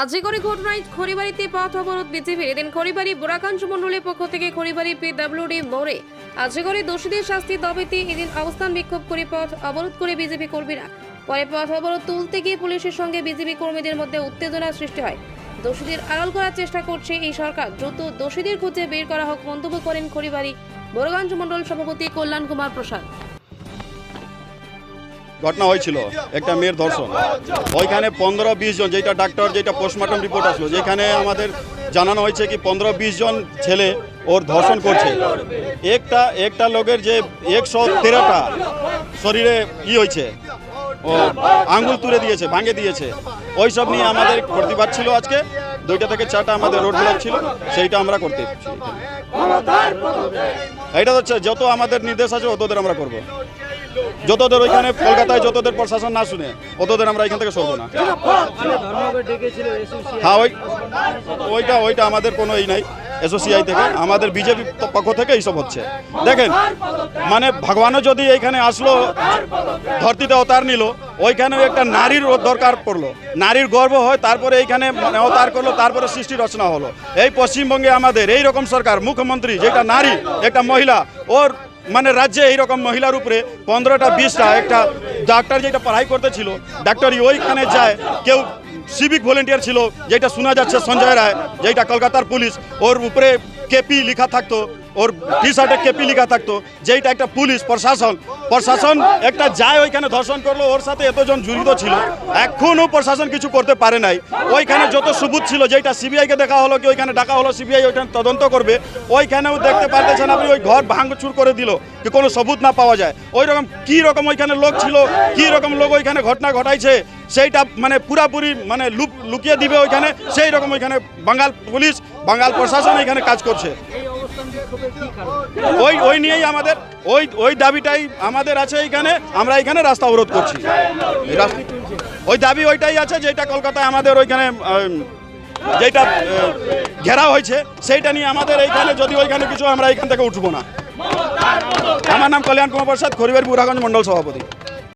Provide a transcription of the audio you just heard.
আজিগড়ি ঘটনায় খড়িবাড়িতে পথ অবরোধ বিজেপির। এদিন খড়িবাড়ি বোরাকাঞ্চ মণ্ডলের পক্ষ থেকে খড়িবাড়ি পিডব্লিউডি মোড়ে আজিগড়ি দোষীদের শাস্তির দাবিতে এদিন অবস্থান বিক্ষোভ করে পথ অবরোধ করে বিজেপি কর্মীরা। পরে পথ অবরোধ তুলতে গিয়ে পুলিশের সঙ্গে বিজেপি কর্মীদের মধ্যে উত্তেজনার সৃষ্টি হয়। দোষীদের আড়াল করার চেষ্টা করছে এই সরকার, দ্রুত দোষীদের খুঁজে বের করা হোক মন্তব্য করেন খড়িবাড়ি বোরাকাঞ্চ মণ্ডল সভাপতি কল্যাণ কুমার প্রসাদ। ঘটনা হয়েছিল একটা মেয়ের ধর্ষণ, ওইখানে 15-20 জন, যেটা ডাক্তার যেটা পোস্টমর্টম রিপোর্ট আসলো, যেখানে আমাদের জানানো হয়েছে কি 15-20 জন ছেলে ওর ধর্ষণ করছে। একটা লোকের যে 113টা শরীরে হয়েছে, ও আঙ্গুল তুলে দিয়েছে, ভাঙে দিয়েছে। ওই সব নিয়ে আমাদের প্রতিবাদ ছিল। আজকে 2টা থেকে 4টা আমাদের রোড ব্লক ছিল, সেইটা আমরা করতে। এটা হচ্ছে যত আমাদের নির্দেশ আছে অতদের আমরা করব। যতদের ওইখানে কলকাতায় যতদের প্রশাসন না শুনে অতদের আমরা এখান থেকে সরবো না। হ্যাঁ, ওইটা আমাদের কোনো নাই। এসোসিআই থেকে আমাদের বিজেপি পক্ষ থেকে এইসব হচ্ছে। দেখেন, মানে ভগবানও যদি এইখানে আসলো, ধরতিতে অবতার নিল, ওইখানেও একটা নারীর দরকার পড়লো, নারীর গর্ব হয়, তারপরে এইখানে অবতার করলো, তারপরে সৃষ্টি রচনা হলো। এই পশ্চিমবঙ্গে আমাদের এইরকম সরকার, মুখ্যমন্ত্রী যেটা নারী, একটা মহিলা, ওর মানে রাজ্যে এইরকম মহিলার উপরে 15টা 20টা, একটা ডাক্তার যেটা পড়াই করতেছিল, ডাক্তারই ওইখানে যায়, কেউ সিভিক ভলেন্টিয়ার ছিল, যেটা শোনা যাচ্ছে সঞ্জয় রায়, যেটা কলকাতার পুলিশ, ওর উপরে কেপি লেখা থাকতো, ওর টি শার্টে কেপি লেখা থাকতো, যেটা একটা পুলিশ প্রশাসন একটা যায় ওইখানে ধর্ষণ করলো, ওর সাথে এতজন জড়িত ছিল, এখনও প্রশাসন কিছু করতে পারে নাই। ওইখানে যত সবুত ছিল, যেটা সিবিআইকে দেখা হলো, কি ওইখানে ডাকা হলো, সিবিআই ওইখানে তদন্ত করবে, ওইখানেও দেখতে পারতেছেন আপনি ওই ঘর ভাঙচুর করে দিল, কি কোনো সবুত না পাওয়া যায়। ওই রকম কী রকম ওইখানে লোক ছিল, কী রকম লোক ওইখানে ঘটনা ঘটাইছে, সেইটা মানে পুরাপুরি মানে লুকিয়ে দিবে ওইখানে, সেই রকম ওইখানে বাঙাল পুলিশ, বাঙাল প্রশাসন এখানে কাজ করছে। ওই নিয়েই আমাদের ওই দাবিটাই আমাদের আছে। এইখানে আমরা এখানে রাস্তা অবরোধ করছি। ওই দাবি ওইটাই আছে, যেটা কলকাতায় আমাদের ওইখানে যেটা ঘেরাও হয়েছে, সেইটা নিয়ে আমাদের এইখানে যদি ওইখানে কিছু, আমরা এখান থেকে উঠবো না। আমার নাম কল্যাণ কুমার প্রসাদ, খড়িবাড়ি বোরাকাঞ্চ মণ্ডল সভাপতি।